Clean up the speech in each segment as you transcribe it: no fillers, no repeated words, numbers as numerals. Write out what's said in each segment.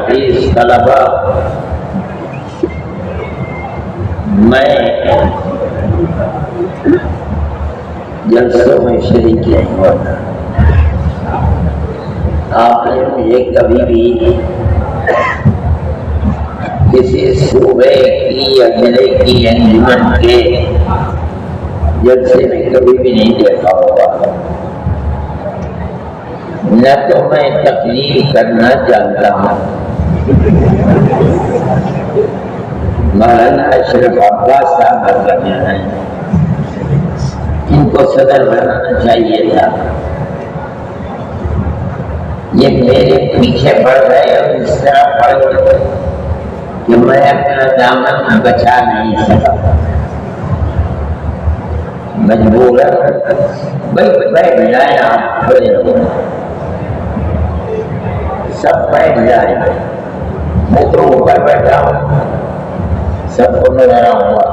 عزیز طلبہ، میں جلسوں میں شریک نہیں ہوتا۔ آپ نے مجھے کبھی بھی کسی صوبے کی یا ضلع کی انجمن کے جلسے میں کبھی بھی نہیں دیکھا ہوگا، نہ تو میں تقریر کرنا جانتا ہوں۔ مولانا اشرف عباس صاحب بتانا ہے، ان کو صدر بنانا چاہیے تھا۔ یہ میرے پیچھے پڑ گئے اور اس طرح پڑ گئے کہ میں اپنا دامن بچا نہیں سکا، مجبور بیٹھ جائیں آپ کھڑے ہو، سب بیٹھ جائیں، میں تو اوپر بیٹھا ہوں، سب کو نظر آؤں گا۔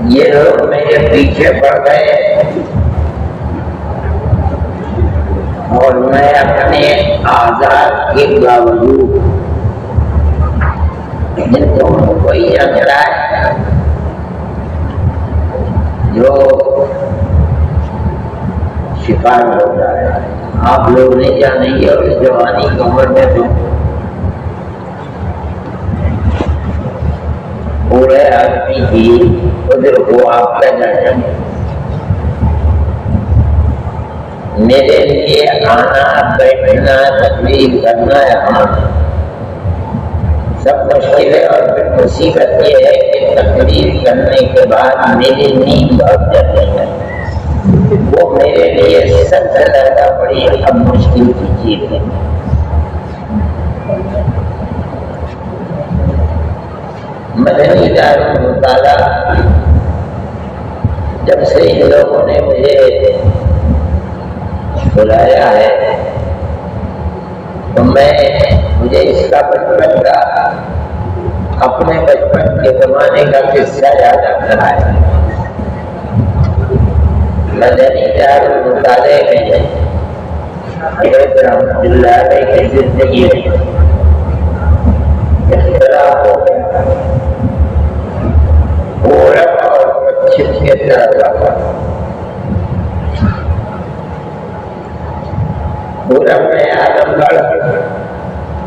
یہ لوگ میرے پیچھے پڑ گئے اور میں اپنے آزاد کے باوجود جن کو کوئی اچھا ہے جو شکار ہوتا ہے، آپ لوگ نہیں جانیں گے، اور جوانی کی عمر میں تو پورے آدمی کی قدر کو آپ کا جانیں۔ میرے لیے آنا بیٹھنا تقریر کرنا یہاں سب مشکل ہے، اور پھر مصیبت یہ ہے کہ تقریر کرنے کے بعد میری نیند بھاگ جاتی ہے، وہ میرے لیے سب سے زیادہ بڑی اب مشکل کی چیز ہے۔ مدنی دارالمطالعہ جب سے ان لوگوں نے بلایا ہے تو مجھے اس کا بچپن کا اپنے بچپن کے زمانے کا قصہ یاد آتا ہے۔ مدنی دارالمطالعہ میں حضرت رحمۃ اللہ علیہ کی زندگی میں اختلاف ہو گیا، عورت اور بچے کے طرح پورا میں آدم گڑھ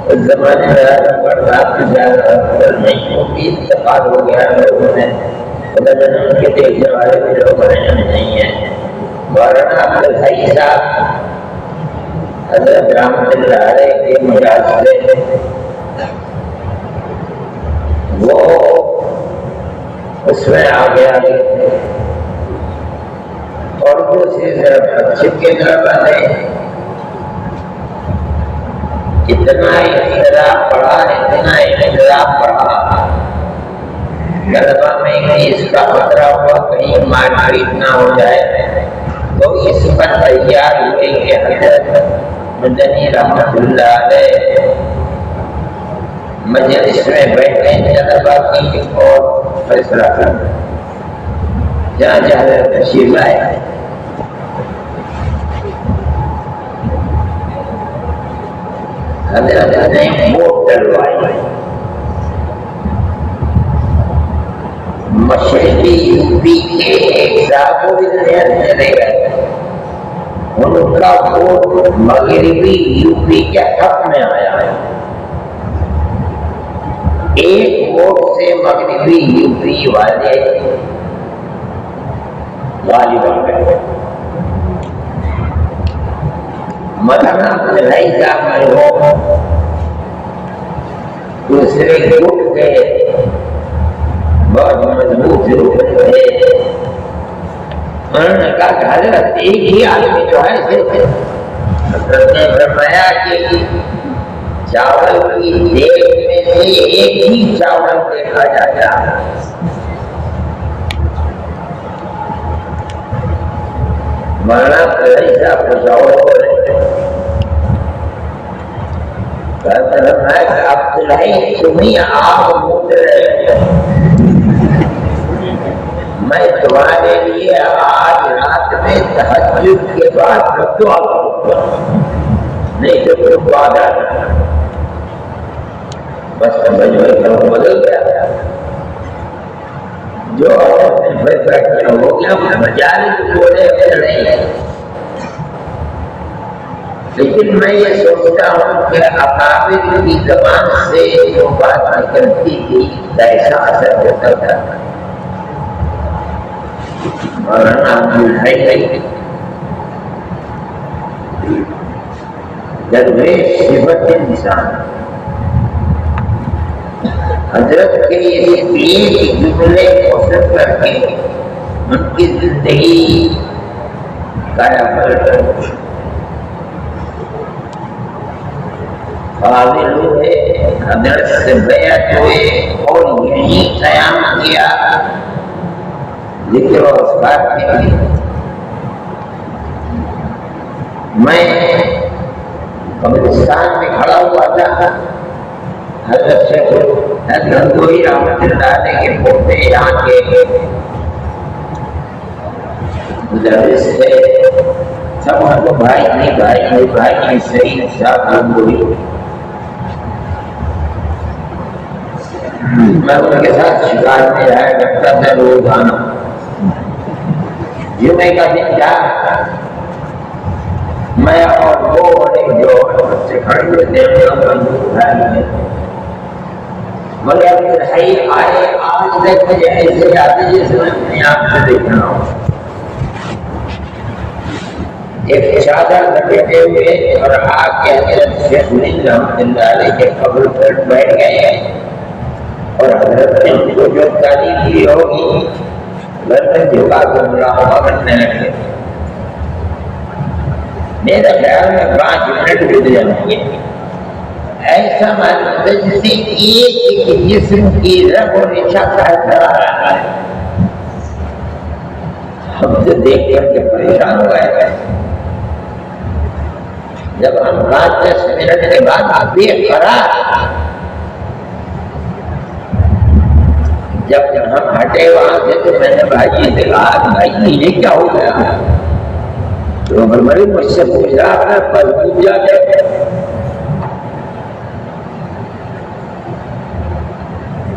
اس زمانے میں آدم گڑھ رات میں زیادہ نہیں ہوگی، انتقال ہو گیا لوگوں نے، ان کے دیکھنے والے بھی لوگ نہیں ہیں۔ مولانا عبدالحی صاحب حضرت رحمۃ اللہ علیہ کے مجاز سے وہ اس میں آ گیا اور دوسری طرف چھپکے طرف آتے اتنا اختلاف پڑا غلبہ میں اس کا خطرہ ہوا کہیں مار پیٹ نہ ہو جائے، تو اس پر تیار ہوئے کہ حضرت مدنی رحمۃ اللہ علیہ مجلس میں بیٹھے طلبا کی اور فیصلہ کرنا، جہاں جہاں تشریف لائے۔ حضرت نے ووٹ ڈلوائی، مشرقی یو پی کے ایک صاحب بھی چلے گئے، ان کا ووٹ مغربی یو پی کے حق میں آیا ہے، ایک ووٹ سے مغربی یو پی والے غالب آ گئے۔ مولانا عبدالحی صاحب میں وہ دوسرے گروپ کے بہت مضبوط گروپ تھے، انہوں نے کہا کہ حضرت ایک ہی آدمی جو ہے حضرت نے فرمایا کہ چاول کی دیگ میں سے ایک ہی چاول دیکھا جاتا ہے، مولانا عبدالحی صاحب کو چاول بولے، عبدالحی تمہیں آگ مود رہے میں تمہارے لیے آج رات میں تہجد کے بعد دعا کروں گا، نہیں تو تم وعدہ کرنا۔ بس سمجھ میں کرو بدل گیا، جو فیصلہ کیا ہو گیا، مجالس بولے نہیں۔ لیکن میں یہ سوچتا ہوں کہ اکابر کی زبان سے جو بات نکلتی تھی کیسا اثر ہوتا تھا۔ مولانا عبدالحی درویش صفت انسان، حضرت کے ایک جملے کو سن کر کے ان کی زندگی کا پلٹ قابل ہوئے، حضرت سے بیعت ہوئے اور یہی قیام کیا ذکر و اذکار کے لیے۔ میں قبرستان میں کھڑا ہوا تھا، حضرت سے گنگوئی رحمۃ اللہ علیہ کے پوتے یہاں کے مدرس تھے، سب ان کو بھائی نہیں صحیح صاحب گنگوئی۔ میں ان کے ساتھ شکار میں رہا کرتا تھا روزانہ۔ جمعے کا دن تھا، میں اور وہ جو سے کھڑے ہوئے تھے مگر عبدالحی آئے، آج تک مجھے ایسے آتے جیسے میں اپنی آنکھ سے دیکھ رہا ہوں۔ ایک چادر لپیٹے ہوئے اور آ کے حضرت شیخ الہند رحمۃ اللہ علیہ کے قبر پر بیٹھ گئے اور حضرت نے ان کو جو تعلیم دی ہوگی گردن جھکا کے مراقبہ کرنے لگے۔ میرا خیال میں 5 منٹ گزر جائیں گے، ایسا معلوم ہے جسے ایک جسم کی رگ و ریشہ کرا رہا ہے۔ ہم سے دیکھ کر کے پریشان ہو گئے۔ جب ہم 5-10 منٹ کے بعد بے قرار جب ہم ہٹے وہاں سے تو میں نے بھائی سے کہا بھائی یہ کیا ہو گیا؟ تو بڑے مجھ سے پوچھ رہا تھا پر پوچھ جاتے۔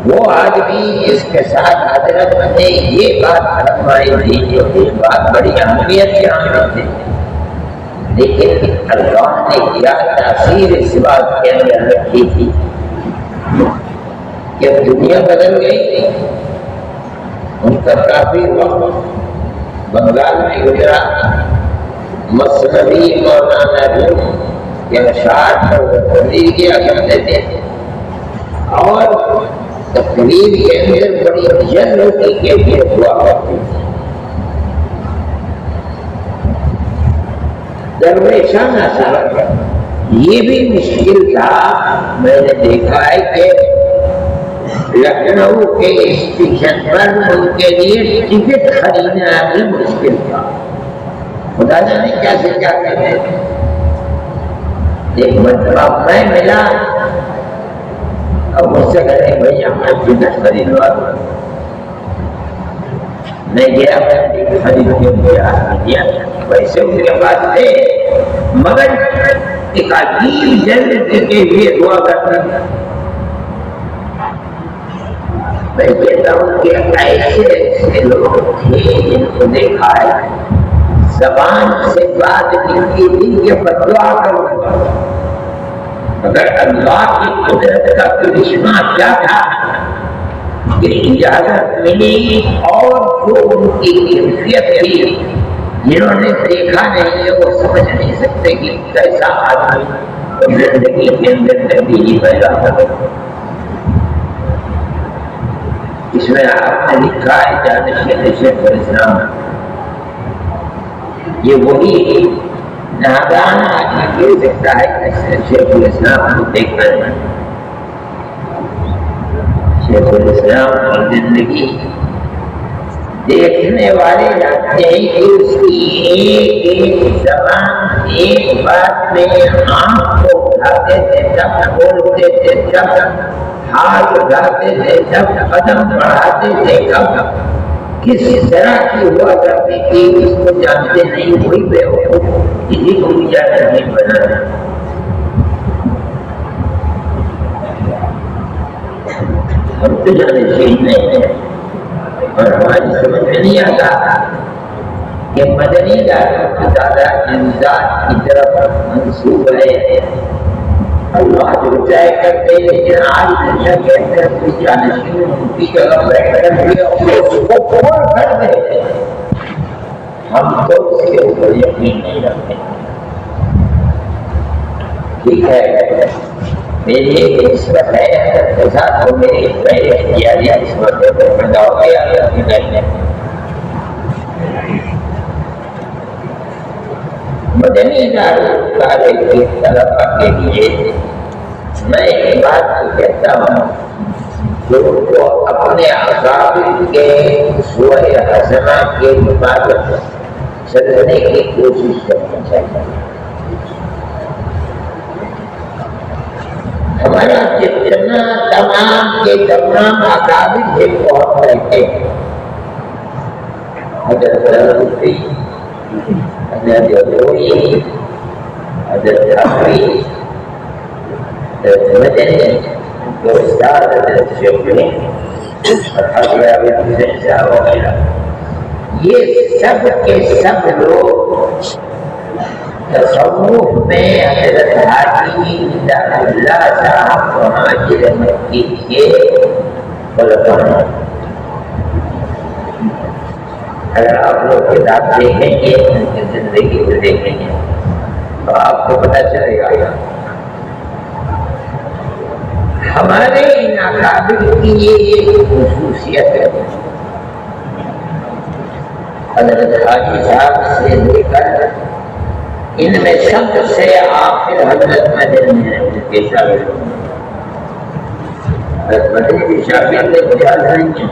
وہ آدمی جس کے ساتھ حضرت نے یہ بات فرمائی تھی، جو یہ بات بڑی اہمیت کی حامل تھی، لیکن اللہ نے کیا تاثیر اس بات کے اندر رکھی تھی کہ دنیا بدل گئی۔ ان کا کافی وقت بنگال میں گزرا، مثنوی مولانا کے اشعار پر وہ تقریر کیا کرتے تھے اور تقریر کے اندر بڑی جلد کی کیفیت ہوا کرتی تھی، درویشانہ سا۔ یہ بھی مشکل تھا، میں نے دیکھا ہے کہ لکھنؤ کے اسٹیشن پر ان کے لیے ٹکٹ خریدنا بھی مشکل تھا، خدا جانے کیسے کیا کہتے تھے۔ ایک مرتبہ میں ملا اور مجھ سے کہتے بھائی ہمیں ٹکٹ خریدوا دو۔ میں گیا، میں ٹکٹ خرید کے دیا، ویسے ان کے پاس تھے مگر ایک عجیب جلد کے لیے دعا کرتا تھا۔ میں کہتا ہوں کہ ایسے ایسے لوگ تھے جن کو دیکھا ہے زبان سے بات نکلی تھی کہ بدعا کروں گا، مگر اللہ کی قدرت کا کرشمہ کیا تھا کہ اجازت ملی اور جو ان کی کیفیت تھی جنہوں نے دیکھا نہیں ہے وہ سمجھ نہیں سکتے کہ کیسا آدمی زندگی کے اندر تبدیلی پیدا ہو۔ اس میں آپ نے لکھا ہے جانشین شیخ الاسلام، یہ وہی نادان آدمی کہہ سکتا ہے کہ شیخ الاسلام کو دیکھ کر شیخ الاسلام اور زندگی دیکھنے والے جانتے ہیں کہ اس کی ایک ایک زبان ایک بات میں آنکھ کو اٹھاتے تھے جب بولتے تھے، جب ہاتھ اٹھاتے تھے، جب قدم بڑھاتے تھے، کب کس طرح کی ہوا کرتی تھی اس کو جانتے نہیں، وہی بے وقوف کسی کو بھی جا کر نہیں بنانا۔ ہم تو جانے شہید نہیں ہیں، اور ہماری سمجھ میں نہیں آتا کہ مدنی داروں کی تعداد امداد کی طرف منسوب ہے۔ اللہ جو چاہے کرتے، لیکن آج دنیا کے اندر کوئی جانشین ان کی جگہ بیٹھ کر بھی اس کو پور کر دے، ہم تو اس کے اوپر یقین نہیں رکھتے۔ ٹھیک ہے، میری ایک نسبت ہے ساتھ ہو، میری پہلے اختیاریہ نسبت ہے، پیدا ہو گیا اپنی نہیں۔ مدنی داروں کے طلبا کے لیے میں ایک بات کہتا ہوں، جو کو اپنے اکابر کے سوئے حسنہ کے مطابق چلنے کی کوشش کرنی چاہیے۔ ہمارا جتنا تمام کے تمام اکابر سے بہت رہتے ہیں، حضرت رضوی، حضرت عبوی، حضرت عبری، حضرت مدنی، دوستار حضرت شیخی اور حضرت عبد الحسین وغیرہ، یہ سب کے سب لوگ تصوف میں حضرت حاجی نظام اللہ صاحب مہاجر مکی کے خلفاء ہیں۔ اگر آپ لوگ کتاب دیکھیں گے، ان کی زندگی کو دیکھیں گے تو آپ کو پتہ چلے گا ہمارے ان اکابر کی یہ ایک خصوصیت ہے۔ حضرت حاجی صاحب سے لے کر ان میں سب سے آخر حضرت مدنی ہے، ان کے شاگرد۔ حضرت مدنی کے شاگرد خیال نہیں ہے،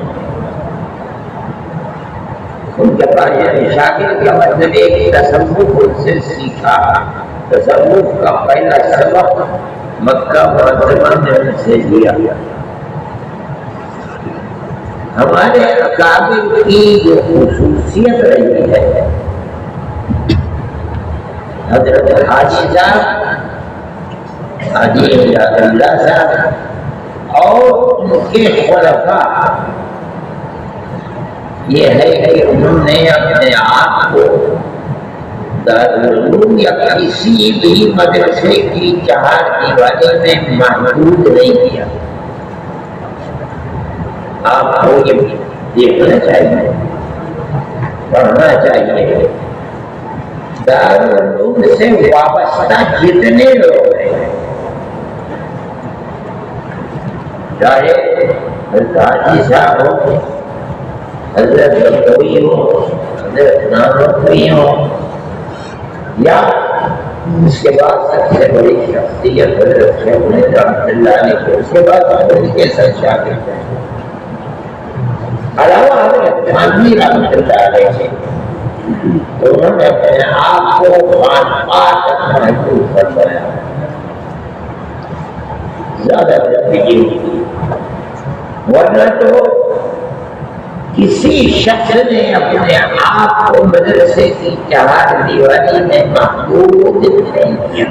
ان کے پاس یعنی شاگرد کا مطلب ایک تصوف ان سے سیکھا۔ تصوف کا پہلا سبق مکہ معظمہ نے ان سے لیا۔ ہمارے اکابر کی جو خصوصیت رہی ہے، حضرت حاجی صاحب، حاجی اللہ صاحب اور ان کے خلفاء، یہ ہے کہ انہوں نے اپنے آپ کو دارالعلوم یا کسی بھی مدرسے کی چہار دیواری میں محدود نہیں کیا۔ آپ کو یہ دیکھنا چاہیے، پڑھنا چاہیے، دارالعلوم سے وابستہ جتنے لوگ ہیں، چاہے حضرت حاجی صاحب ہو، حضرت عبوی ہو، حضرت نانوتوی ہو، یا اس کے بعد سب سے بڑی شخصیت حضرت شیخ رحمۃ اللہ علیہ کے، اس کے بعد ان کے سر شاگرد ہیں، علاوہ حضرت خانوی رحمۃ اللہ علیہ سے، تو انہوں نے اپنے آپ کو خانقاہ تک محدود فرمایا، زیادہ زندگی کی، ورنہ تو کسی شخص نے اپنے آپ کو مدرسے کی چہار دیواری میں محدود نہیں کیا۔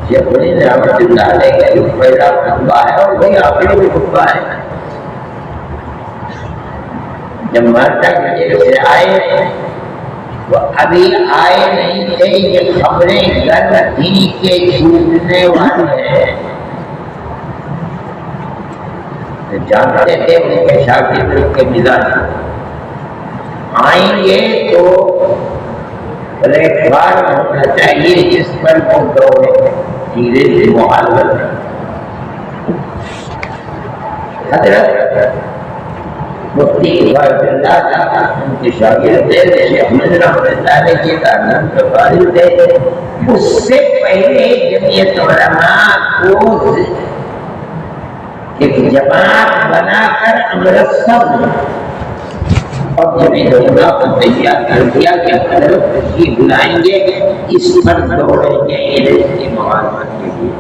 شیخ رحمۃ اللہ علیہ کا جو پہلا خطبہ ہے اور وہی آخری خطبہ ہے، جب مالٹا کی جگہ سے آئے وہ ابھی آئے نہیں تھے، یہ خبریں گھر ہی کے چھوٹنے والے ہیں، جانتے تھے ان کے شاگرد کے مزاج آئیں گے تو پلیٹ فارم ہونا چاہیے جس پر وہ دوڑے، دھیرے سے محال ہے۔ حضرت مفتی عبید اللہ صاحب ان کے شاگرد تھے، شیخ رحمۃ اللہ علیہ کے دارالعلوم کے فارغ تھے، اس سے پہلے جمعیت علماء کو ایک جماعت بنا کر امرتسر میں اور جمعیت علماء کو تیار کر دیا کہ حضرت تشریف لائیں گے، اس پر دوڑیں گے علم کی معلومات کے لیے۔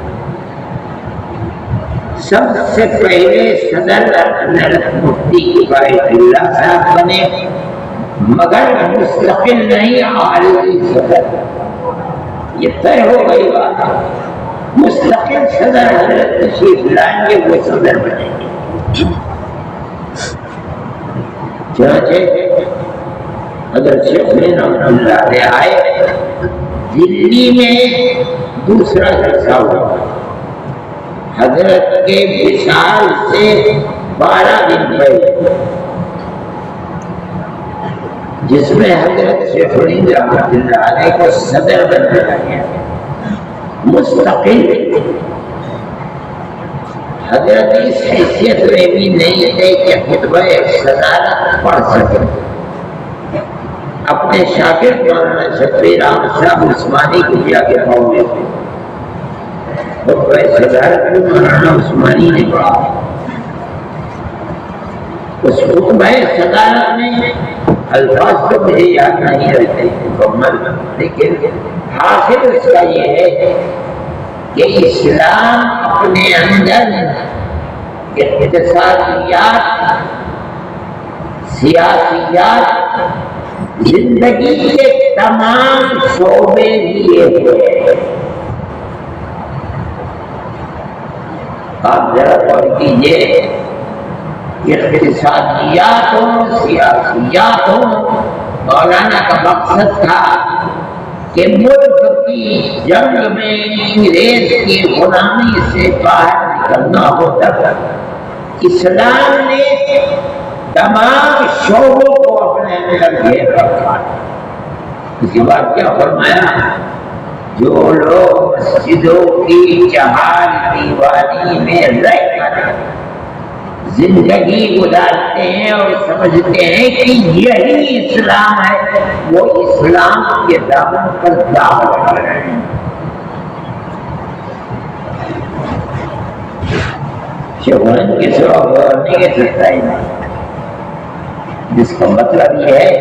سب سے پہلے صدر مفتی کفایت اللہ صاحب بنے، مگر مستقل نہیں، عارضی صدر۔ یہ طے ہو گئی بات، مستقل صدر حضرت تشریف لائیں گے، وہ صدر بنیں گے۔ چنانچہ حضرت شیخ رحمۃ اللہ علیہ آئے، دلی میں دوسرا جلسہ ہوا، حضرت کے وصال سے 12 دن پہلے، جس میں حضرت شیخ رحمۃ اللہ علیہ کو صدر بنایا گیا، مستقل۔ حضرت اس حیثیت میں بھی نہیں تھے کہ خطبہ صدارت پڑھ سکے۔ اپنے شاگرد مولانا شفیع رام صاحب عثمانی کو جا کے پڑھے تھے، خطبہ صدارت کو مولانا عثمانی نے پڑھا۔ اس خطبہ صدارت میں الفاظ تو مجھے یاد نہیں رہتے مکمل، لیکن حاصل اس کا یہ ہے کہ اسلام اپنے اندر اقتصادیات، سیاسیات، زندگی کے تمام شعبے لیے ہوئے۔ آپ ذرا غور کیجیے، اقتصادیات ہوں، سیاسیات ہوں، مولانا کا مقصد تھا کہ ملک کی جنگ میں انگریز کی غلامی سے باہر نکلنا ہوتا تھا۔ اسلام نے تمام شعبوں کو اپنے اندر گھیر رکھا۔ اس کے بعد کیا فرمایا؟ جو لوگ مسجدوں کی چہار دیواری میں رہ کر زندگی گزارتے ہیں اور سمجھتے ہیں کہ یہی اسلام ہے، وہ اسلام کے دامن پر داغ لگا رہے ہیں۔ شیخوان کے سوا نہیں کہہ سکتا ہے، جس کا مطلب یہ ہے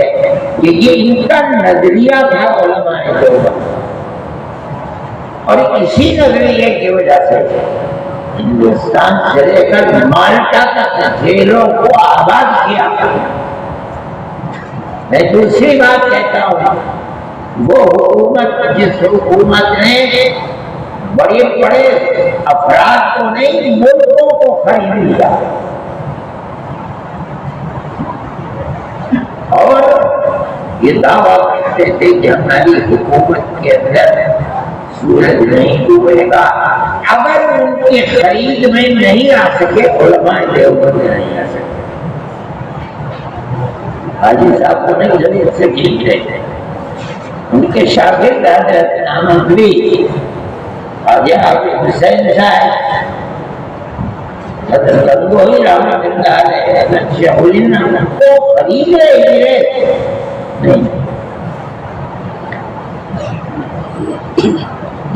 کہ یہ ان کا نظریہ تھا علماء دیوبند، اور اسی نظریے کی وجہ سے ہندوستان سے لے کر مالٹا تک جیلوں کو آباد کیا۔ میں دوسری بات کہتا ہوں، وہ حکومت جس حکومت نے بڑے بڑے افراد کو نہیں، ملکوں کو خرید لیا، اور یہ دعویٰ کرتے تھے کہ ہماری حکومت کے اندر سورج نہیں ڈوبے گا۔ اگر ان کی خرید میں نہیں آ سکے، علماء دیوبند میں نہیں آ سکے۔ حاجی صاحب کو نہیں زمین سے کھینچ رہے تھے، ان کے شاگرد حضرت نامندری خواجہ حافظ حسین صاحب، حضرت گنگوہی رحمۃ اللہ علیہ، حضرت شیخ الہند کو خرید رہے نہیں۔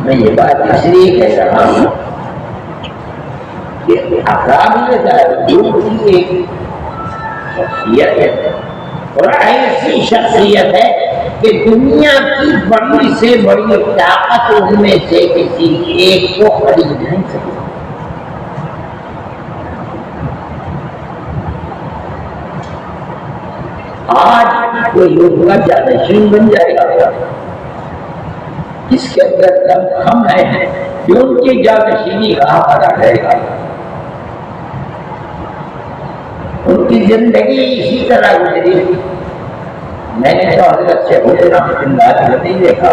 میں یہ بات اس لیے کہہ رہا ہوں کہ اقابل کی ایک شخصیت ہے، اور ایسی شخصیت ہے کہ دنیا کی بڑی سے بڑی طاقت ان میں سے کسی ایک کو خرید نہیں سکتی۔ آج کوئی ان کا جانشین بن جائے گا، اس کے اندر دم ہم ہیں کہ ان کی جانشینی کہاں پتا رہے گا۔ ان کی زندگی اسی طرح گزری۔ میں نے تو حضرت شیخ رحمۃ اللہ علیہ نہیں دیکھا،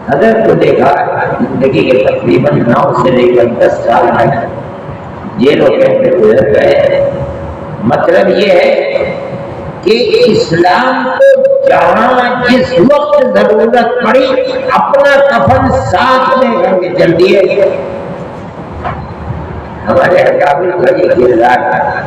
حضرت کو دیکھا زندگی کے تقریباً 9 سے لے کر 10 سال میں جیلوں کے اندر گزر گئے۔ مطلب یہ ہے کہ اسلام کو جہاں جس وقت ضرورت پڑی اپنا کفن ساتھ میں کر کے چل دیے۔ ہمارے اکابر کا یہ کردار تھا۔